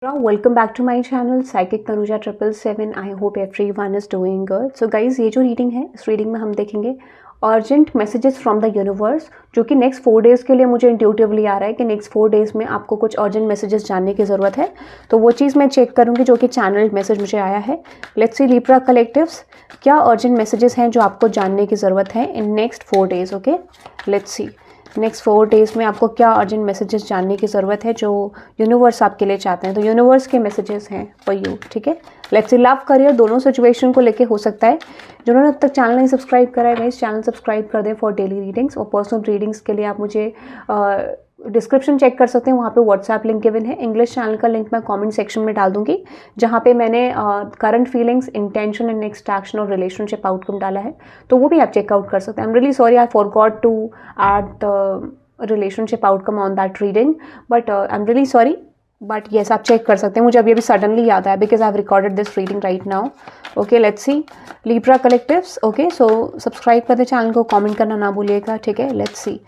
Welcome back to my channel Psychic Tanuja 777. I hope everyone is doing good. So guys, ये जो reading है, इस reading में हम देखेंगे urgent messages from the universe, जो कि नेक्स्ट 4 डेज़ के लिए मुझे इंट्यूटिवली आ रहा है कि नेक्स्ट 4 डेज़ में आपको कुछ अर्जेंट मैसेजेस जानने की ज़रूरत है। तो वो चीज़ मैं चेक करूँगी जो कि चैनल मैसेज मुझे आया है। लेट्स सी लिब्रा कलेक्टिव्स, क्या अर्जेंट मैसेजेस हैं जो आपको जानने की ज़रूरत है in next 4 days. Okay, let's C next 4 days में आपको क्या अर्जेंट मैसेजेस जानने की ज़रूरत है जो यूनिवर्स आपके लिए चाहते हैं। तो यूनिवर्स के मैसेजेस हैं फॉर यू, ठीक है। लेट्स सी लव करियर दोनों सिचुएशन को लेके हो सकता है। जिन्होंने अब तक चैनल नहीं सब्सक्राइब करा है गाइस, चैनल सब्सक्राइब कर दें फॉर डेली रीडिंग्स। और पर्सनल रीडिंग्स के लिए आप मुझे डिस्क्रिप्शन चेक कर सकते हैं, वहाँ पे व्हाट्सएप लिंक गिवन है। इंग्लिश चैनल का लिंक मैं कमेंट सेक्शन में डाल दूंगी, जहाँ पे मैंने current feelings, intention and next action और रिलेशनशिप आउटकम डाला है, तो वो भी आप चेकआउट कर सकते हैं। I am really sorry, I forgot to add the relationship outcome on that reading, but I am really sorry. But yes, आप चेक कर सकते हैं। मुझे अभी सडनली याद आया because I have recorded this reading right now. Okay, let's see Libra collectives. Okay, so subscribe कर दे चैनल को, कमेंट करना ना भूलिएगा, ठीक है। लेट्स सी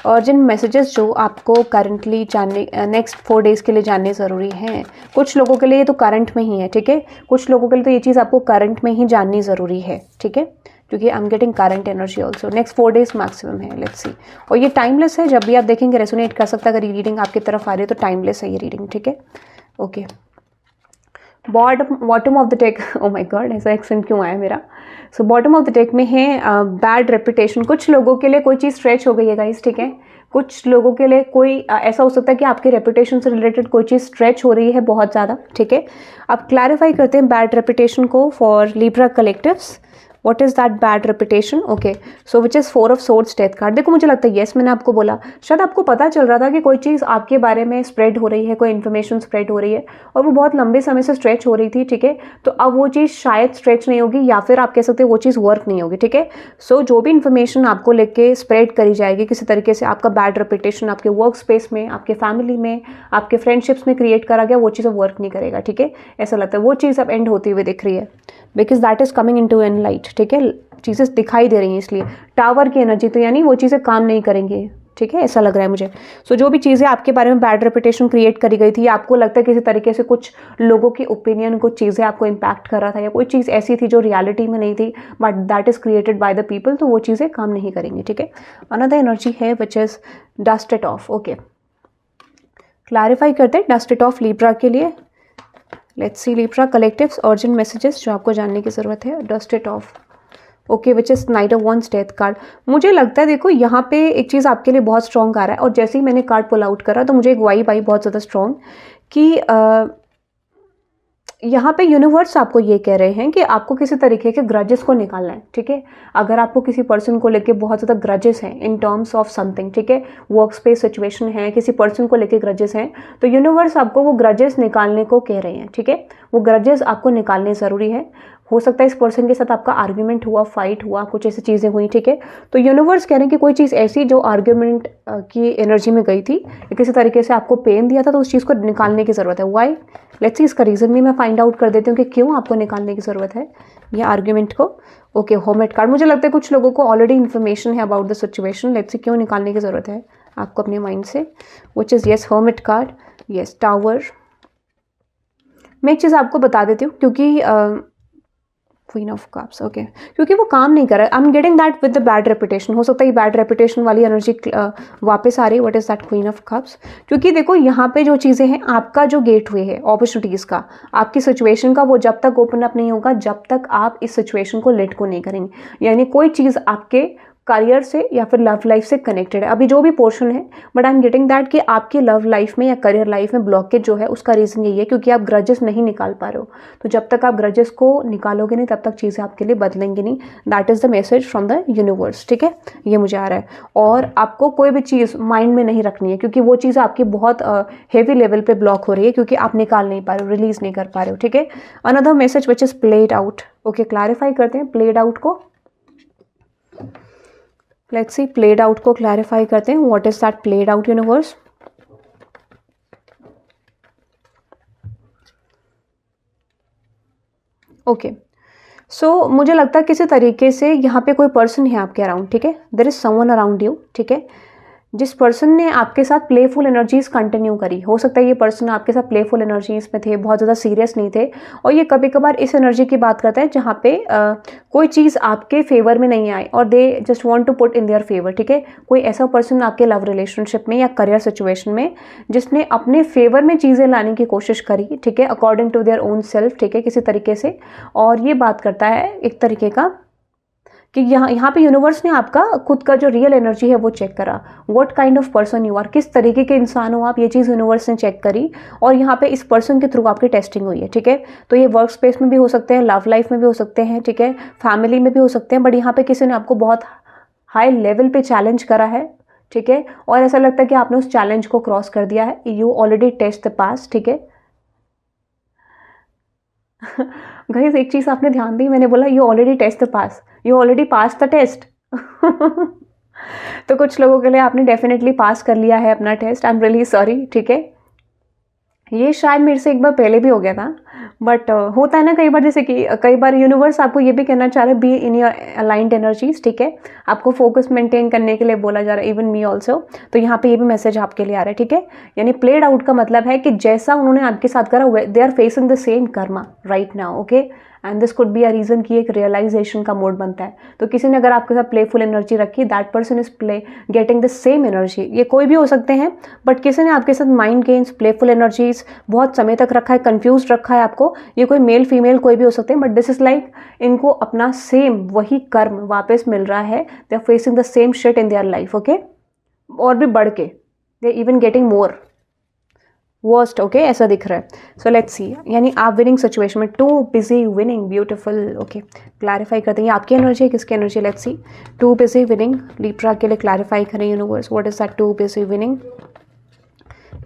अर्जेंट मैसेजेस जो आपको करंटली जानने, नेक्स्ट 4 डेज़ के लिए जानने ज़रूरी हैं। कुछ लोगों के लिए ये तो करंट में ही है, ठीक है। कुछ लोगों के लिए तो ये चीज़ आपको करंट में ही जाननी ज़रूरी है, ठीक है, क्योंकि I am getting current energy also. Next 4 days maximum है। लेट्स सी, और ये टाइमलेस है, जब भी आप देखेंगे रेसोनेट कर सकता है। अगर ये रीडिंग आपकी तरफ आ रही है तो टाइमलेस है ये रीडिंग, ठीक है। Okay, bottom of the deck, oh my God, ऐसा एक्सेंट क्यों आया मेरा। So bottom of the deck में है बैड रेपुटेशन। कुछ लोगों के लिए कोई चीज़ स्ट्रेच हो गई है गाइस, ठीक है। कुछ लोगों के लिए कोई ऐसा हो सकता है कि आपके रेपुटेशन से रिलेटेड कोई चीज़ स्ट्रेच हो रही है बहुत ज़्यादा, ठीक है। अब क्लैरिफाई करते हैं बैड रेपुटेशन को for Libra collectives. What is that bad reputation? Okay, so which is 4 of Swords death card. देखो, मुझे लगता है yes, मैंने आपको बोला, शायद आपको पता चल रहा था कि कोई चीज़ आपके बारे में स्प्रेड हो रही है, कोई इन्फॉर्मेशन स्प्रेड हो रही है और वो बहुत लंबे समय से स्ट्रेच हो रही थी, ठीक है। तो अब वो चीज़ शायद स्ट्रेच नहीं होगी, या फिर आप कह सकते हैं वो चीज़ वर्क नहीं होगी, ठीक है। सो जो भी इन्फॉर्मेशन आपको लेके स्प्रेड करी जाएगी किसी तरीके से, आपका बैड रेपुटेशन आपके वर्क स्पेस में, आपके फैमिली में, आपके फ्रेंडशिप्स में क्रिएट करा गया, वो चीज़ अब वर्क नहीं करेगा, ठीक है। ऐसा लगता है वो चीज़ अब एंड होती हुई दिख रही है, because that is coming in to an light, ठीक है। चीज़ें दिखाई दे रही हैं, इसलिए टावर की एनर्जी, तो यानी वो चीज़ें काम नहीं करेंगी, ठीक है, ऐसा लग रहा है मुझे। सो जो भी चीज़ें आपके बारे में बैड रेपुटेशन क्रिएट करी गई थी, आपको लगता है किसी तरीके से कुछ लोगों की ओपिनियन, कुछ चीज़ें आपको इम्पैक्ट कर रहा था, या कोई चीज़ ऐसी थी जो रियलिटी में नहीं थी but that is created by the people, तो वो चीज़ें काम नहीं करेंगी, ठीक है। अनदर एनर्जी है which is dust it off. Okay, clarify करते हैं डस्ट इट ऑफ लिब्रा के लिए। Let's see Libra collectives urgent messages जो आपको जानने की ज़रूरत है। Dust it off, okay, which is knight of wands death card. मुझे लगता है, देखो यहाँ पे एक चीज़ आपके लिए बहुत स्ट्रॉन्ग आ रहा है, और जैसे ही मैंने कार्ड पुल आउट करा तो मुझे एक वाइब आई बहुत ज़्यादा स्ट्रॉन्ग कि यहाँ पे यूनिवर्स आपको ये कह रहे हैं कि आपको किसी तरीके के ग्रजेस को निकालना है, ठीक है। अगर आपको किसी पर्सन को लेके बहुत ज़्यादा ग्रजेस हैं इन टर्म्स ऑफ समथिंग, ठीक है, वर्क स्पेस सिचुएशन है, किसी पर्सन को लेके ग्रजेस हैं, तो यूनिवर्स आपको वो ग्रजेस निकालने को कह रहे हैं, ठीक है। वो ग्रजेस आपको निकालने ज़रूरी है। हो सकता है इस पर्सन के साथ आपका आर्ग्यूमेंट हुआ, फाइट हुआ, कुछ ऐसी चीज़ें हुई, ठीक है। तो यूनिवर्स कह रहे हैं कि कोई चीज़ ऐसी जो आर्ग्यूमेंट की एनर्जी में गई थी, किसी तरीके से आपको पेन दिया था, तो उस चीज़ को निकालने की ज़रूरत है। वाई, लेट्स सी, इसका रीज़न भी मैं फाइंड आउट कर देती हूँ कि क्यों आपको निकालने की ज़रूरत है ये आर्ग्यूमेंट को। Okay, hermit card. मुझे लगता है कुछ लोगों को ऑलरेडी इन्फॉर्मेशन है about the situation. Let's see क्यों निकालने की ज़रूरत है आपको अपने माइंड से, which is yes hermit card, yes tower. मैं एक चीज़ आपको बता देती हूँ, क्योंकि क्वीन ऑफ कप्स, ओके, क्योंकि वो काम नहीं कर रहा है। I am getting that with the bad reputation. हो सकता है ये बैड रेपुटेशन वाली एनर्जी वापस आ रही है। What is that queen of cups? क्योंकि देखो यहाँ पे जो चीज़ें हैं, आपका जो गेट हुए है अपॉर्चुनिटीज़ का, आपकी सिचुएशन का, वो जब तक ओपन अप नहीं होगा, जब तक आप इस सिचुएशन को लेट को नहीं करेंगे। यानी कोई चीज़ आपके करियर से या फिर लव लाइफ से कनेक्टेड है, अभी जो भी पोर्शन है, but I am getting that कि आपकी लव लाइफ में या करियर लाइफ में ब्लॉकेज जो है, उसका रीज़न यही है क्योंकि आप ग्रजेस नहीं निकाल पा रहे हो। तो जब तक आप ग्रजेस को निकालोगे नहीं, तब तक चीज़ें आपके लिए बदलेंगी नहीं। That is the message from the universe, ठीक है, ये मुझे आ रहा है। और आपको कोई भी चीज़ माइंड में नहीं रखनी है, क्योंकि वो चीज़ आपकी बहुत हेवी लेवल पे ब्लॉक हो रही है, क्योंकि आप निकाल नहीं पा रहे हो, रिलीज नहीं कर पा रहे हो, ठीक है। Another message which is played out. Okay, clarify करते हैं प्लेड आउट को। लेट्स सी, प्लेड आउट को क्लैरिफाई करते हैं। What is that played out universe? Okay, so मुझे लगता है किसी तरीके से यहाँ पे कोई पर्सन है आपके अराउंड, ठीक है। There is someone around you, ठीक है, जिस पर्सन ने आपके साथ प्लेफुल एनर्जीज कंटिन्यू करी, हो सकता है ये पर्सन आपके साथ प्लेफुल एनर्जीज में थे, बहुत ज़्यादा सीरियस नहीं थे, और ये कभी कभार इस एनर्जी की बात करता है जहाँ पे कोई चीज़ आपके फेवर में नहीं आई और they just want to put in their favour, ठीक है। कोई ऐसा पर्सन आपके लव रिलेशनशिप में या करियर सिचुएशन में जिसने अपने फेवर में चीज़ें लाने की कोशिश करी, ठीक है, according to their own self, ठीक है, किसी तरीके से। और ये बात करता है एक तरीके का कि यहाँ पे यूनिवर्स ने आपका खुद का जो रियल एनर्जी है वो चेक करा, what kind of person you are, किस तरीके के इंसान हो आप, ये चीज़ यूनिवर्स ने चेक करी और यहाँ पे इस पर्सन के थ्रू आपकी टेस्टिंग हुई है, ठीक है। तो ये वर्क स्पेस में भी हो सकते हैं, लव लाइफ में भी हो सकते हैं, ठीक है, फैमिली में भी हो सकते हैं, बट यहाँ पे किसी ने आपको बहुत हाई लेवल पे चैलेंज करा है, ठीक है, और ऐसा लगता है कि आपने उस चैलेंज को क्रॉस कर दिया है, यू ऑलरेडी टेस्ट द पास, ठीक है। गाइस एक चीज़ आपने ध्यान दी, मैंने बोला you already test the pass, you already pass the test. तो कुछ लोगों के लिए आपने डेफिनेटली पास कर लिया है अपना test, I am really sorry, ठीक है। ये शायद मेरे से एक बार पहले भी हो गया था, बट होता है ना कई बार, जैसे कि कई बार यूनिवर्स आपको ये भी कहना चाह रहा है be in your aligned energies, ठीक है, आपको फोकस मेंटेन करने के लिए बोला जा रहा है, इवन मी ऑल्सो। तो यहाँ पे ये भी मैसेज आपके लिए आ रहा है, ठीक है। यानी प्लेड आउट का मतलब है कि जैसा उन्होंने आपके साथ करा, they are facing the same karma right now, okay, and this could be a reason कि एक रियलाइजेशन का मोड बनता है। तो किसी ने अगर आपके साथ प्लेफुल एनर्जी रखी, that person is getting the same energy. ये कोई भी हो सकते हैं, बट किसी ने आपके साथ माइंड गेम्स, प्लेफुल एनर्जीज बहुत समय तक रखा है, कंफ्यूज रखा है आपको। ये कोई मेल फीमेल कोई भी हो सकते हैं, बट दिस इज लाइक इनको अपना सेम वही कर्म वापस मिल रहा है, they are facing the same shit in their life, okay, और भी बढ़ के, they even getting more worst, okay, ऐसा दिख रहा है। सो लेट्स सी, यानी आप विनिंग सिचुएशन में, too busy winning, beautiful, okay, clarify करते हैं ये आपकी एनर्जी है, किसकी energy, let's see. Too busy winning, Libra के लिए क्लैरिफाई करें universe, what is that too busy winning.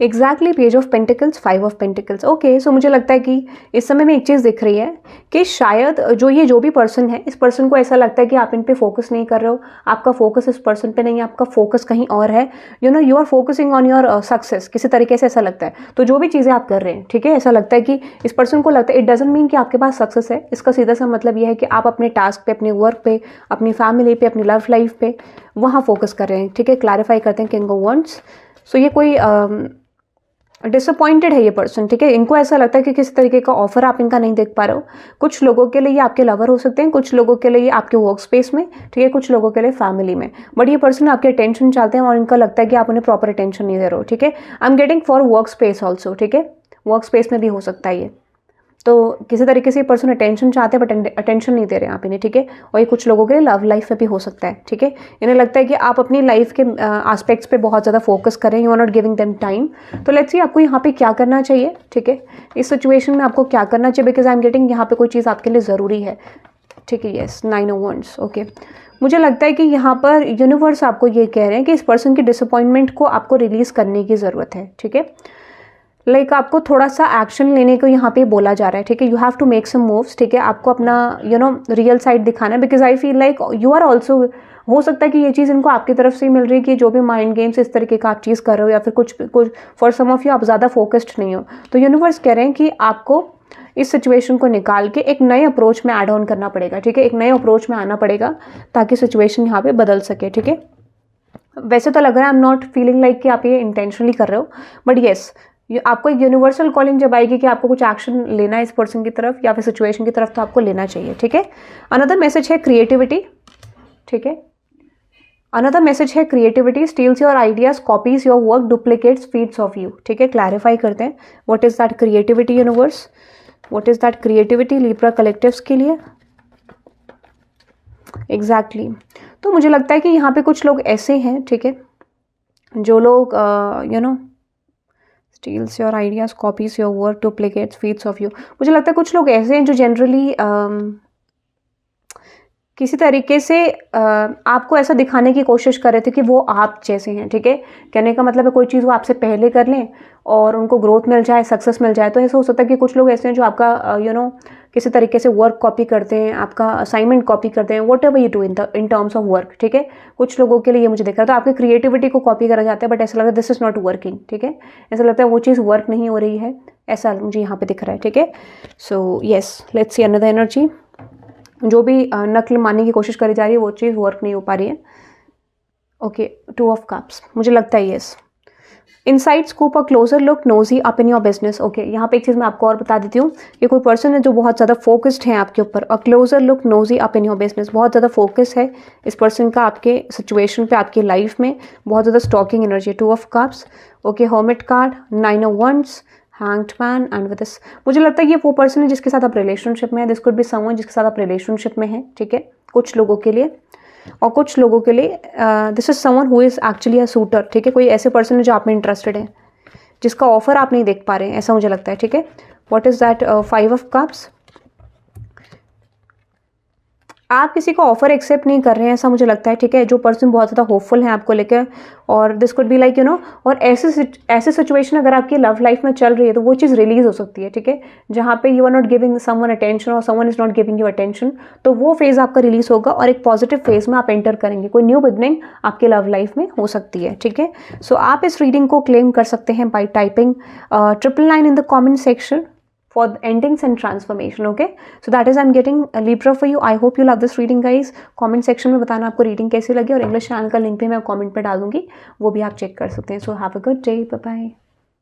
Exactly page of pentacles, 5 of pentacles, okay. So मुझे लगता है कि इस समय में एक चीज़ दिख रही है कि शायद जो भी पर्सन है, इस पर्सन को ऐसा लगता है कि आप इन पे फोकस नहीं कर रहे हो, आपका फोकस इस पर्सन पे नहीं है, आपका फोकस कहीं और है, you are focusing on your success, किसी तरीके से ऐसा लगता है। तो जो भी चीज़ें आप कर रहे हैं, ठीक है, ऐसा लगता है कि इस पर्सन को लगता है, इट डजंट मीन कि आपके पास सक्सेस है, इसका सीधा सा मतलब यह है कि आप अपने टास्क पे, अपने वर्क पे, अपनी फैमिली पे, अपनी लव लाइफ पे वहाँ फोकस कर रहे हैं, ठीक है। क्लैरिफाई करते हैं किंग ऑफ वांड्स। सो ये कोई डिसअपॉइंटेड है ये पर्सन, ठीक है, इनको ऐसा लगता है कि किसी तरीके का ऑफर आप इनका नहीं देख पा रहे हो। कुछ लोगों के लिए ये आपके लवर हो सकते हैं, कुछ लोगों के लिए ये आपके वर्क स्पेस में, ठीक है, कुछ लोगों के लिए फैमिली में, बट ये पर्सन आपके अटेंशन चाहते हैं और इनका लगता है कि आप उन्हें प्रॉपर अटेंशन नहीं दे रहे हो, ठीक है। I am getting for work space also, ठीक है, वर्क स्पेस में भी हो सकता है ये। तो किसी तरीके से ये पर्सन अटेंशन चाहते हैं बट अटेंशन नहीं दे रहे हैं आप इन्हें, ठीक है। और ये कुछ लोगों के लिए लव लाइफ में भी हो सकता है, ठीक है। इन्हें लगता है कि आप अपनी लाइफ के एस्पेक्ट्स पे बहुत ज़्यादा फोकस करें, you are not giving them time. तो लेट्स सी आपको यहाँ पे क्या करना चाहिए, ठीक है, इस सिचुएशन में आपको क्या करना चाहिए, बिकॉज आई एम गेटिंग यहाँ पे कोई चीज़ आपके लिए ज़रूरी है, ठीक है। Yes, 9 of wands, okay. मुझे लगता है कि यहाँ पर यूनिवर्स आपको ये कह रहे हैं कि इस पर्सन की डिसअपॉइंटमेंट को आपको रिलीज़ करने की ज़रूरत है, ठीक है। लाइक आपको थोड़ा सा एक्शन लेने को यहाँ पे बोला जा रहा है, ठीक है। You have to make some moves, ठीक है, आपको अपना रियल साइड दिखाना है, because I feel like you are also, हो सकता है कि ये चीज़ इनको आपकी तरफ से ही मिल रही है कि जो भी माइंड गेम्स इस तरीके का आप चीज़ कर रहे हो, या फिर कुछ फॉर सम ऑफ यू आप ज़्यादा फोकस्ड नहीं हो। तो यूनिवर्स कह रहे हैं कि आपको इस सिचुएशन को निकाल के एक नए अप्रोच में एड ऑन करना पड़ेगा, ठीक है, एक नए अप्रोच में आना पड़ेगा ताकि सिचुएशन यहाँ पे बदल सके, ठीक है। वैसे तो लग रहा है I am not feeling like कि आप ये इंटेंशनली कर रहे हो, बट येस, आपको एक यूनिवर्सल कॉलिंग जब आएगी कि आपको कुछ एक्शन लेना है इस पर्सन की तरफ या फिर सिचुएशन की तरफ, तो आपको लेना चाहिए, ठीक है। अनदर मैसेज है क्रिएटिविटी, ठीक है, अनदर मैसेज है creativity steals your ideas, copies your work, duplicates feeds off you, ठीक है। क्लैरिफाई करते हैं what is that creativity universe, what is that creativity Libra collectives के लिए एग्जैक्टली। तो मुझे लगता है कि यहाँ पे कुछ लोग ऐसे हैं, ठीक है, जो लोग steals your ideas, copies your work, duplicates feeds off you. मुझे लगता है कुछ लोग ऐसे हैं जो जनरली किसी तरीके से आपको ऐसा दिखाने की कोशिश कर रहे थे कि वो आप जैसे हैं, ठीक है। कहने का मतलब है कोई चीज़ वो आपसे पहले कर लें और उनको ग्रोथ मिल जाए, सक्सेस मिल जाए। तो ऐसा हो सकता है कि कुछ लोग ऐसे हैं जो आपका किसी तरीके से वर्क कॉपी करते हैं, आपका असाइनमेंट कॉपी करते हैं, what ever you do in terms of work, ठीक है। कुछ लोगों के लिए ये मुझे दिख रहा है, तो आपकी क्रिएटिविटी को कॉपी करा जाता है, बट ऐसा लगता है दिस इज़ नॉट वर्किंग, ठीक है। ऐसा लगता है वो चीज़ वर्क नहीं हो रही है, ऐसा मुझे यहाँ पे दिख रहा है, ठीक है। So yes, let's see another energy. जो भी नकल मानने की कोशिश करी जा रही है वो चीज़ वर्क नहीं हो पा रही है। ओके, 2 ऑफ कप्स, मुझे लगता है यस। इनसाइड स्कूप और closure look, nosy up in your business. Okay, यहाँ पे एक चीज़ मैं आपको और बता देती हूँ, ये कोई पर्सन है जो बहुत ज़्यादा फोकस्ड है आपके ऊपर, और closure look, nosy up in your business, बहुत ज़्यादा फोकस है इस पर्सन का आपके सिचुएशन पे, आपकी लाइफ में बहुत ज़्यादा stalking energy. 2 of cups, okay, hermit card, 9 of wands, hanged man and with this, मुझे लगता है ये वो पर्सन है जिसके साथ आप रिलेशनशिप में है। दिस कुड बी समवन जिसके साथ आप रिलेशनशिप में है, ठीक है, कुछ लोगों के लिए, और कुछ लोगों के लिए this is someone who is actually a sweater, ठीक है, कोई ऐसे पर्सन है जो आप में इंटरेस्टेड है, जिसका ऑफर आप नहीं देख पा रहे हैं, ऐसा मुझे लगता है, ठीक है। What is that, 5 of cups, आप किसी को ऑफर एक्सेप्ट नहीं कर रहे हैं, ऐसा मुझे लगता है, ठीक है। जो पर्सन बहुत ज़्यादा होपफुल है आपको लेकर, और this could be like you know, और ऐसे सिचुएशन अगर आपकी लव लाइफ में चल रही है तो वो चीज़ रिलीज हो सकती है, ठीक है, जहाँ पे you are not giving someone attention और someone is not giving you attention, तो वो फेज़ आपका रिलीज होगा और एक पॉजिटिव फेज में आप एंटर करेंगे, कोई न्यू बिगनिंग आपके लव लाइफ में हो सकती है, ठीक है। सो आप इस रीडिंग को क्लेम कर सकते हैं by typing 999 in the comment section for the endings and transformation. Okay, so that is I'm getting a Libra for you. I hope you love this reading guys. comment section में बताना आपको reading कैसी लगी, और English channel का link भी मैं comment पे डाल दूंगी, वो भी आप चेक कर सकते हैं. So have a good day. Bye bye.